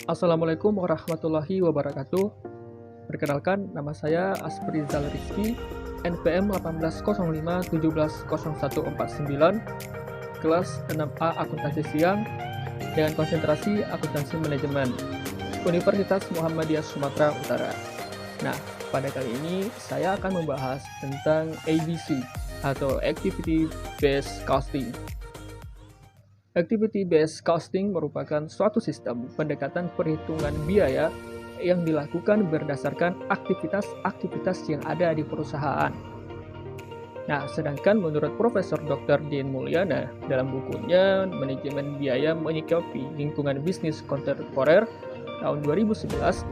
Assalamualaikum warahmatullahi wabarakatuh. Perkenalkan, nama saya Asperizal Rizky, NPM 1805170149, kelas 6A Akuntansi Siang dengan konsentrasi Akuntansi Manajemen, Universitas Muhammadiyah Sumatera Utara. Nah, pada kali ini saya akan membahas tentang ABC atau Activity Based Costing. Activity Based Costing merupakan suatu sistem pendekatan perhitungan biaya yang dilakukan berdasarkan aktivitas-aktivitas yang ada di perusahaan. Nah, sedangkan menurut Profesor Dr. Dean Mulyana dalam bukunya Manajemen Biaya Menyikapi Lingkungan Bisnis Kontemporer tahun 2011,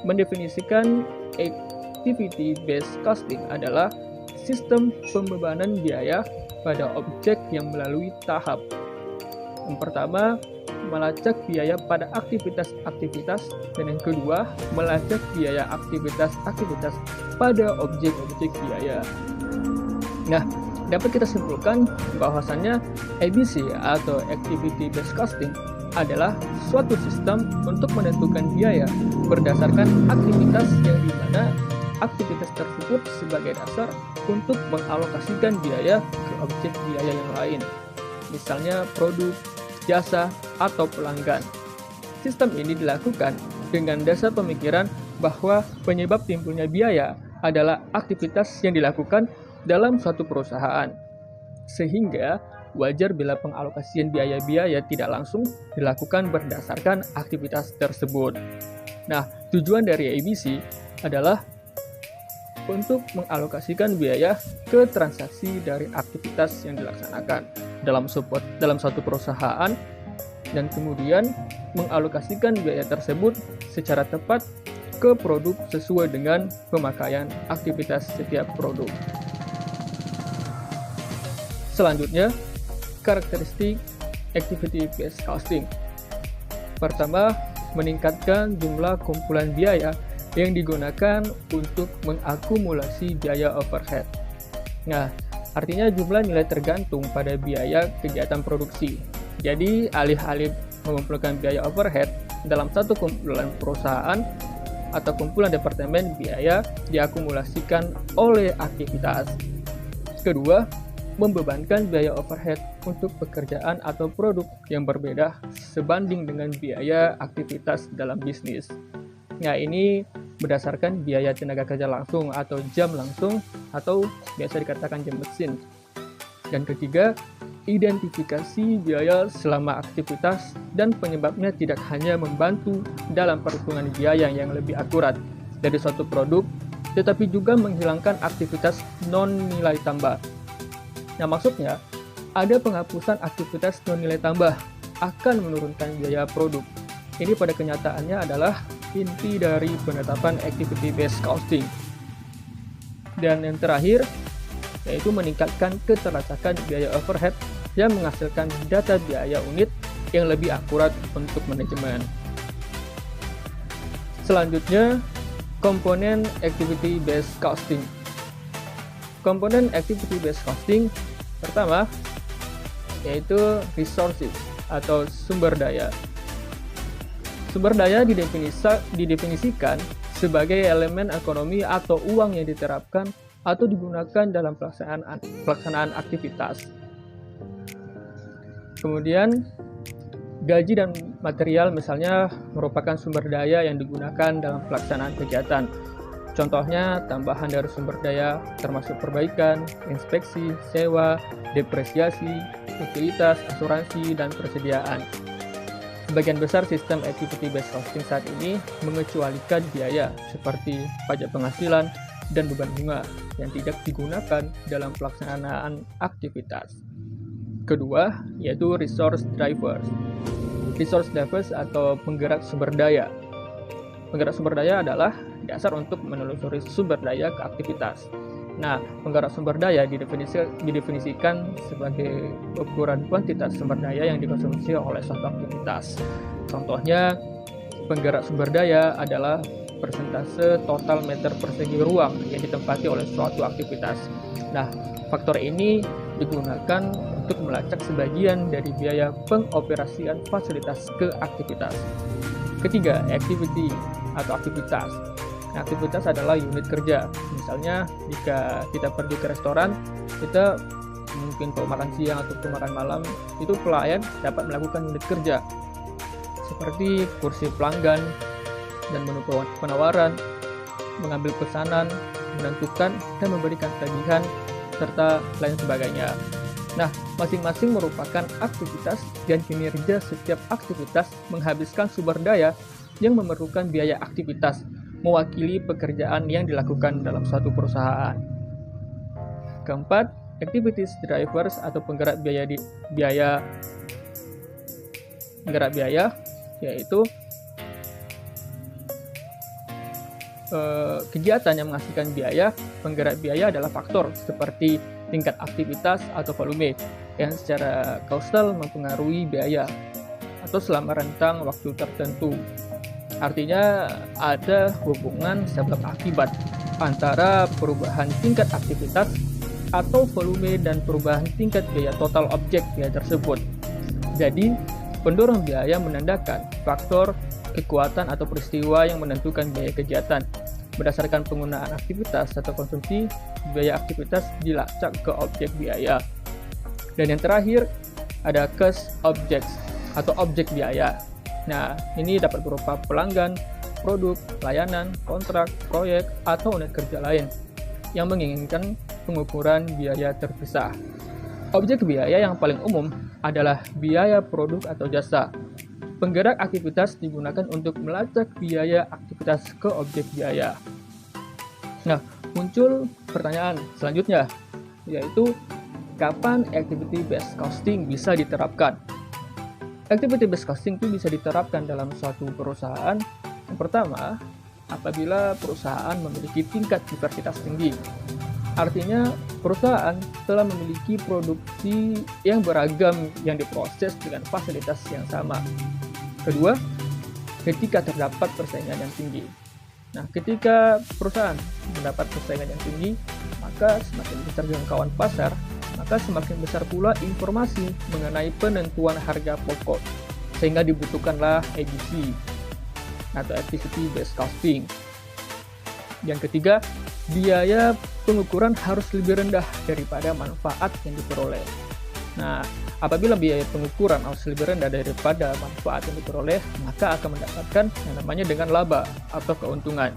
mendefinisikan Activity Based Costing adalah sistem pembebanan biaya pada objek yang melalui tahap. Yang pertama, melacak biaya pada aktivitas-aktivitas, dan yang kedua, melacak biaya aktivitas-aktivitas pada objek-objek biaya. Nah, dapat kita simpulkan bahwasannya ABC atau Activity Based Costing adalah suatu sistem untuk menentukan biaya berdasarkan aktivitas yang dimana aktivitas tersebut sebagai dasar untuk mengalokasikan biaya ke objek biaya yang lain, misalnya produk, jasa, atau pelanggan. Sistem ini dilakukan dengan dasar pemikiran bahwa penyebab timbulnya biaya adalah aktivitas yang dilakukan dalam suatu perusahaan, sehingga wajar bila pengalokasian biaya-biaya tidak langsung dilakukan berdasarkan aktivitas tersebut. Nah, tujuan dari ABC adalah untuk mengalokasikan biaya ke transaksi dari aktivitas yang dilaksanakan dalam suatu perusahaan, dan kemudian mengalokasikan biaya tersebut secara tepat ke produk sesuai dengan pemakaian aktivitas setiap produk. Selanjutnya, karakteristik Activity Based Costing. Pertama, meningkatkan jumlah kumpulan biaya yang digunakan untuk mengakumulasi biaya overhead. Nah, artinya jumlah nilai tergantung pada biaya kegiatan produksi. Jadi, alih-alih mengumpulkan biaya overhead dalam satu kumpulan perusahaan atau kumpulan departemen, biaya diakumulasikan oleh aktivitas. Kedua, membebankan biaya overhead untuk pekerjaan atau produk yang berbeda sebanding dengan biaya aktivitas dalam bisnis. Nah, ini berdasarkan biaya tenaga kerja langsung atau jam langsung atau biasa dikatakan jam mesin. Dan ketiga, identifikasi biaya selama aktivitas dan penyebabnya tidak hanya membantu dalam perhitungan biaya yang lebih akurat dari suatu produk, tetapi juga menghilangkan aktivitas non-nilai tambah. Nah, maksudnya, ada penghapusan aktivitas non-nilai tambah akan menurunkan biaya produk. Ini pada kenyataannya adalah inti dari penetapan Activity Based Costing. Dan yang terakhir, yaitu meningkatkan keteracakan biaya overhead yang menghasilkan data biaya unit yang lebih akurat untuk manajemen. Selanjutnya, komponen Activity Based Costing. Komponen Activity Based Costing pertama yaitu resources atau sumber daya. Sumber daya didefinisikan sebagai elemen ekonomi atau uang yang diterapkan atau digunakan dalam pelaksanaan aktivitas. Kemudian, gaji dan material misalnya merupakan sumber daya yang digunakan dalam pelaksanaan kegiatan. Contohnya, tambahan dari sumber daya termasuk perbaikan, inspeksi, sewa, depresiasi, utilitas, asuransi, dan persediaan. Sebagian besar sistem Activity Based Costing saat ini mengecualikan biaya seperti pajak penghasilan dan beban bunga yang tidak digunakan dalam pelaksanaan aktivitas. Kedua, yaitu resource drivers. Resource drivers atau penggerak sumber daya. Penggerak sumber daya adalah dasar untuk menelusuri sumber daya ke aktivitas. Nah, penggerak sumber daya didefinisikan sebagai ukuran kuantitas sumber daya yang dikonsumsi oleh suatu aktivitas. Contohnya, penggerak sumber daya adalah persentase total meter persegi ruang yang ditempati oleh suatu aktivitas. Nah, faktor ini digunakan untuk melacak sebagian dari biaya pengoperasian fasilitas ke aktivitas. Ketiga, activity atau aktivitas. Nah, aktivitas adalah unit kerja. Misalnya jika kita pergi ke restoran, kita mungkin untuk makan siang atau makan malam, itu pelayan dapat melakukan unit kerja seperti kursi pelanggan dan menu penawaran, mengambil pesanan, menentukan dan memberikan tagihan, serta lain sebagainya. Nah, masing-masing merupakan aktivitas dan kinerja. Setiap aktivitas menghabiskan sumber daya yang memerlukan biaya aktivitas, mewakili pekerjaan yang dilakukan dalam suatu perusahaan. Keempat, activities drivers atau penggerak biaya yaitu kegiatan yang menghasilkan biaya. Penggerak biaya adalah faktor seperti tingkat aktivitas atau volume yang secara kausal mempengaruhi biaya atau selama rentang waktu tertentu. Artinya ada hubungan sebab akibat antara perubahan tingkat aktivitas atau volume dan perubahan tingkat biaya total objek biaya tersebut. Jadi, pendorong biaya menandakan faktor, kekuatan atau peristiwa yang menentukan biaya kegiatan. Berdasarkan penggunaan aktivitas atau konsumsi, biaya aktivitas dilacak ke objek biaya. Dan yang terakhir, ada cost objects atau objek biaya. Nah, ini dapat berupa pelanggan, produk, layanan, kontrak, proyek, atau unit kerja lain yang menginginkan pengukuran biaya terpisah. Objek biaya yang paling umum adalah biaya produk atau jasa. Penggerak aktivitas digunakan untuk melacak biaya aktivitas ke objek biaya. Nah, muncul pertanyaan selanjutnya, yaitu kapan activity based costing bisa diterapkan? Activity based costing itu bisa diterapkan dalam suatu perusahaan. Yang pertama, apabila perusahaan memiliki tingkat diversitas tinggi. Artinya, perusahaan telah memiliki produksi yang beragam yang diproses dengan fasilitas yang sama. Kedua, ketika terdapat persaingan yang tinggi. Nah, ketika perusahaan mendapat persaingan yang tinggi, maka semakin besar jangkauan pasar, maka semakin besar pula informasi mengenai penentuan harga pokok, sehingga dibutuhkanlah ABC atau Activity Based Costing. Yang ketiga, biaya pengukuran harus lebih rendah daripada manfaat yang diperoleh. Nah, apabila biaya pengukuran harus lebih rendah daripada manfaat yang diperoleh, maka akan mendapatkan yang namanya dengan laba atau keuntungan.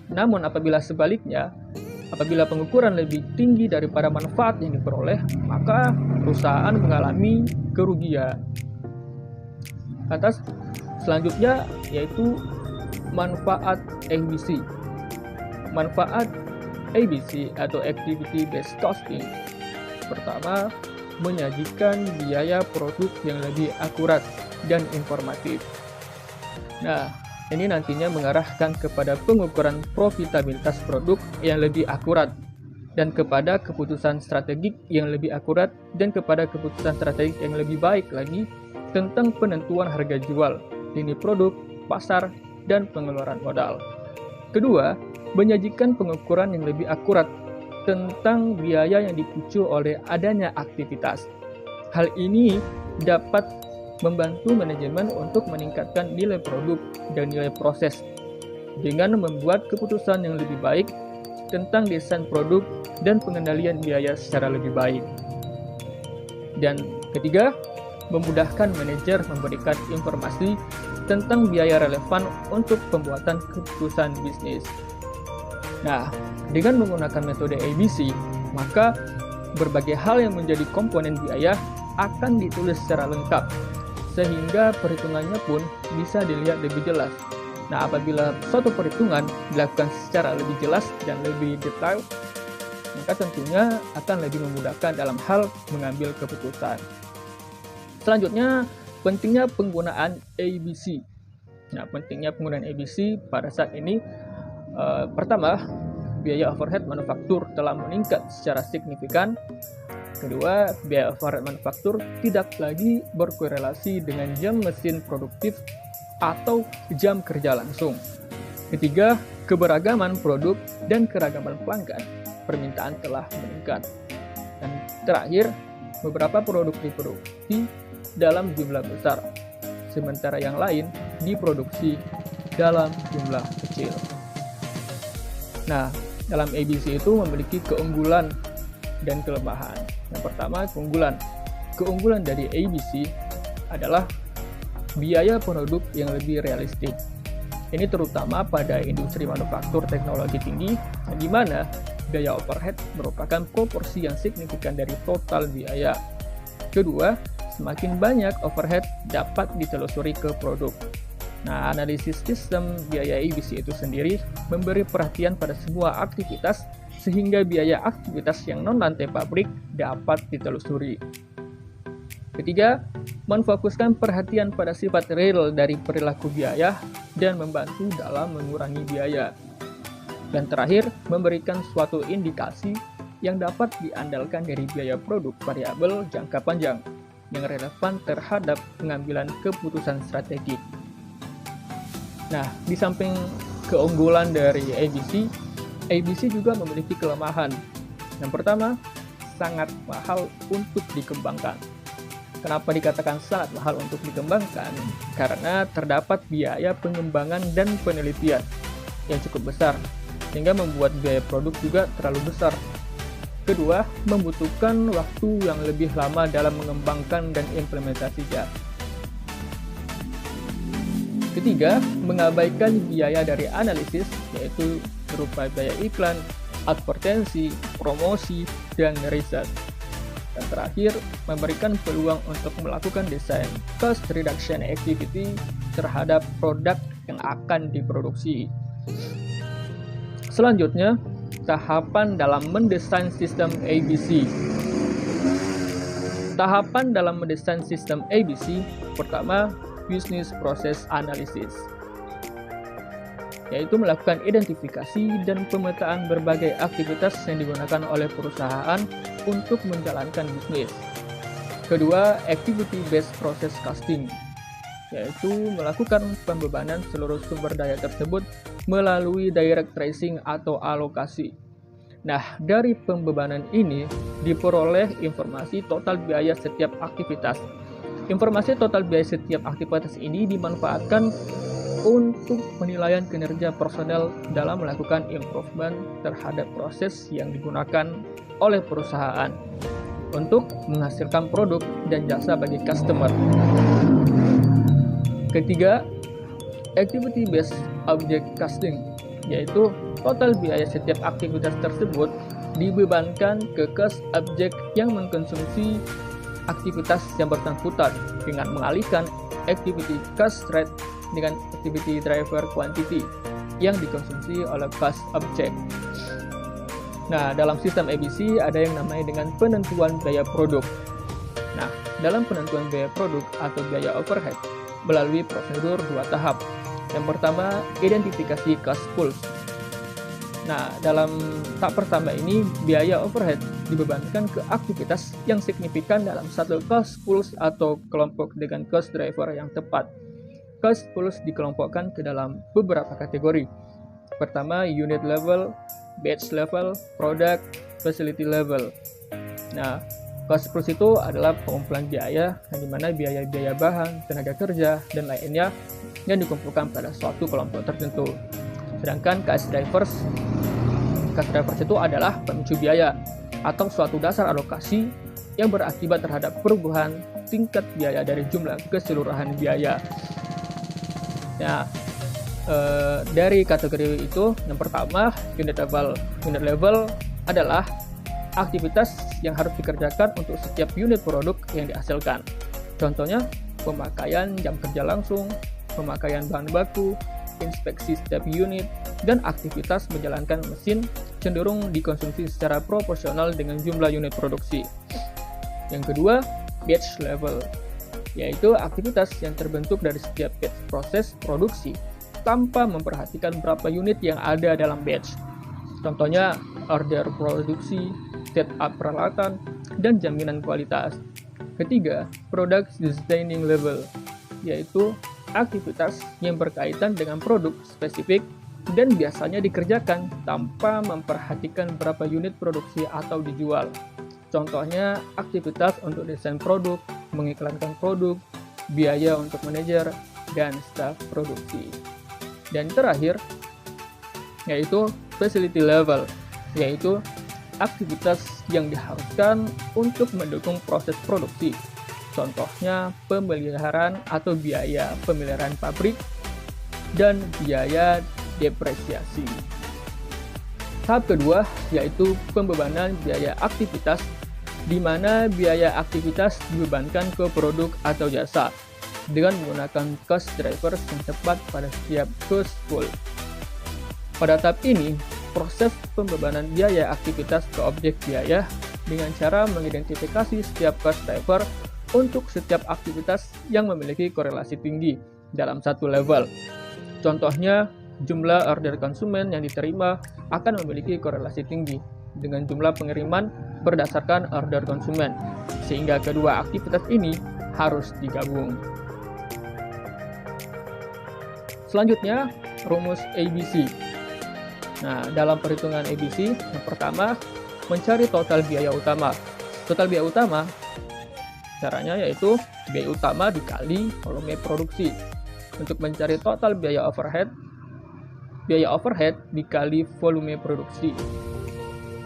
Namun apabila sebaliknya, apabila pengukuran lebih tinggi daripada manfaat yang diperoleh, maka perusahaan mengalami kerugian. Lantas, selanjutnya yaitu manfaat ABC. Manfaat ABC atau Activity Based Costing. Pertama, menyajikan biaya produk yang lebih akurat dan informatif. Nah, ini nantinya mengarahkan kepada pengukuran profitabilitas produk yang lebih akurat dan kepada keputusan strategik yang lebih akurat dan kepada keputusan strategik yang lebih baik lagi tentang penentuan harga jual, lini produk, pasar, dan pengeluaran modal. Kedua, menyajikan pengukuran yang lebih akurat tentang biaya yang dipicu oleh adanya aktivitas. Hal ini dapat membantu manajemen untuk meningkatkan nilai produk dan nilai proses dengan membuat keputusan yang lebih baik tentang desain produk dan pengendalian biaya secara lebih baik. Dan ketiga, memudahkan manajer memberikan informasi tentang biaya relevan untuk pembuatan keputusan bisnis. Nah, dengan menggunakan metode ABC, maka berbagai hal yang menjadi komponen biaya akan ditulis secara lengkap, sehingga perhitungannya pun bisa dilihat lebih jelas. Nah, apabila suatu perhitungan dilakukan secara lebih jelas dan lebih detail, maka tentunya akan lebih memudahkan dalam hal mengambil keputusan. Selanjutnya, pentingnya penggunaan ABC. Nah, pentingnya penggunaan ABC pada saat ini, pertama, biaya overhead manufaktur telah meningkat secara signifikan. Kedua, biaya overhead manufaktur tidak lagi berkorelasi dengan jam mesin produktif atau jam kerja langsung. Ketiga, keberagaman produk dan keragaman pelanggan permintaan telah meningkat. Dan terakhir, beberapa produk diproduksi dalam jumlah besar, sementara yang lain diproduksi dalam jumlah kecil. Nah, dalam ABC itu memiliki keunggulan dan kelemahan. Yang pertama, keunggulan. Keunggulan dari ABC adalah biaya produk yang lebih realistik. Ini terutama pada industri manufaktur teknologi tinggi, di mana biaya overhead merupakan proporsi yang signifikan dari total biaya. Kedua, semakin banyak overhead dapat ditelusuri ke produk. Nah, analisis sistem biaya ABC itu sendiri memberi perhatian pada semua aktivitas sehingga biaya aktivitas yang non-lantai pabrik dapat ditelusuri. Ketiga, memfokuskan perhatian pada sifat real dari perilaku biaya dan membantu dalam mengurangi biaya. Dan terakhir, memberikan suatu indikasi yang dapat diandalkan dari biaya produk variabel jangka panjang yang relevan terhadap pengambilan keputusan strategik. Nah, di samping keunggulan dari ABC juga memiliki kelemahan. Yang pertama, sangat mahal untuk dikembangkan. Kenapa dikatakan sangat mahal untuk dikembangkan? Karena terdapat biaya pengembangan dan penelitian yang cukup besar, sehingga membuat biaya produk juga terlalu besar. Kedua, membutuhkan waktu yang lebih lama dalam mengembangkan dan implementasinya. Ketiga, mengabaikan biaya dari analisis, yaitu berupa biaya iklan, advertensi, promosi, dan riset. Dan terakhir, memberikan peluang untuk melakukan desain cost reduction activity terhadap produk yang akan diproduksi. Selanjutnya, tahapan dalam mendesain sistem ABC. Tahapan dalam mendesain sistem ABC, pertama, Business Process Analysis, yaitu melakukan identifikasi dan pemetaan berbagai aktivitas yang digunakan oleh perusahaan untuk menjalankan bisnis. Kedua, Activity Based Process Costing, yaitu melakukan pembebanan seluruh sumber daya tersebut melalui direct tracing atau alokasi. Nah, dari pembebanan ini diperoleh informasi total biaya setiap aktivitas. Informasi total biaya setiap aktivitas ini dimanfaatkan untuk penilaian kinerja personel dalam melakukan improvement terhadap proses yang digunakan oleh perusahaan untuk menghasilkan produk dan jasa bagi customer. Ketiga, Activity Based Object Costing, yaitu total biaya setiap aktivitas tersebut dibebankan ke cost objek yang mengkonsumsi aktivitas yang bersangkutan dengan mengalihkan activity cost rate dengan activity driver quantity yang dikonsumsi oleh cost object. Nah, dalam sistem ABC ada yang namanya dengan penentuan biaya produk. Nah, dalam penentuan biaya produk atau biaya overhead melalui prosedur 2 tahap. Yang pertama, identifikasi cost pools. Nah, dalam tahap pertama ini, biaya overhead dibebankan ke aktivitas yang signifikan dalam satu cost pools atau kelompok dengan cost driver yang tepat. Cost pools dikelompokkan ke dalam beberapa kategori. Pertama, unit level, batch level, product, facility level. Nah, cost pools itu adalah pengumpulan biaya, yang dimana biaya-biaya bahan, tenaga kerja, dan lainnya yang dikumpulkan pada suatu kelompok tertentu. Sedangkan cost drivers itu adalah pemicu biaya atau suatu dasar alokasi yang berakibat terhadap perubahan tingkat biaya dari jumlah keseluruhan biaya. Nah, dari kategori itu, yang pertama, unit level. Unit level adalah aktivitas yang harus dikerjakan untuk setiap unit produk yang dihasilkan. Contohnya, pemakaian jam kerja langsung, pemakaian bahan baku, inspeksi setiap unit, dan aktivitas menjalankan mesin cenderung dikonsumsi secara proporsional dengan jumlah unit produksi. Yang kedua, batch level, yaitu aktivitas yang terbentuk dari setiap batch proses produksi tanpa memperhatikan berapa unit yang ada dalam batch. Contohnya, order produksi, setup peralatan, dan jaminan kualitas. Ketiga, product sustaining level, yaitu aktivitas yang berkaitan dengan produk spesifik dan biasanya dikerjakan tanpa memperhatikan berapa unit produksi atau dijual. Contohnya, aktivitas untuk desain produk, mengiklankan produk, biaya untuk manajer, dan staf produksi. Dan terakhir, yaitu facility level, yaitu aktivitas yang diharuskan untuk mendukung proses produksi. Contohnya pemeliharaan atau biaya pemeliharaan pabrik dan biaya depresiasi. Tahap kedua yaitu pembebanan biaya aktivitas, di mana biaya aktivitas dibebankan ke produk atau jasa dengan menggunakan cost drivers yang tepat pada setiap cost pool. Pada tahap ini, proses pembebanan biaya aktivitas ke objek biaya dengan cara mengidentifikasi setiap cost driver untuk setiap aktivitas yang memiliki korelasi tinggi dalam satu level. Contohnya, jumlah order konsumen yang diterima akan memiliki korelasi tinggi dengan jumlah pengiriman berdasarkan order konsumen, sehingga kedua aktivitas ini harus digabung. Selanjutnya, rumus ABC. Nah, dalam perhitungan ABC, yang pertama, mencari total biaya utama. Total biaya utama, caranya yaitu biaya utama dikali volume produksi. Untuk mencari total biaya overhead dikali volume produksi.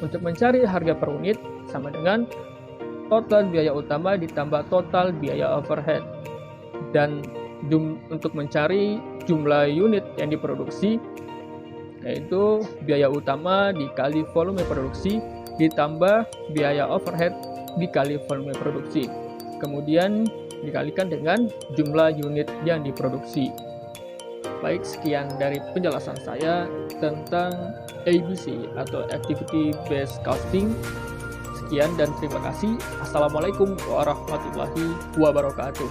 Untuk mencari harga per unit, sama dengan total biaya utama ditambah total biaya overhead. Dan untuk mencari jumlah unit yang diproduksi, yaitu biaya utama dikali volume produksi ditambah biaya overhead dikali volume produksi. Kemudian dikalikan dengan jumlah unit yang diproduksi. Baik, sekian dari penjelasan saya tentang ABC atau Activity Based Costing. Sekian dan terima kasih. Assalamualaikum warahmatullahi wabarakatuh.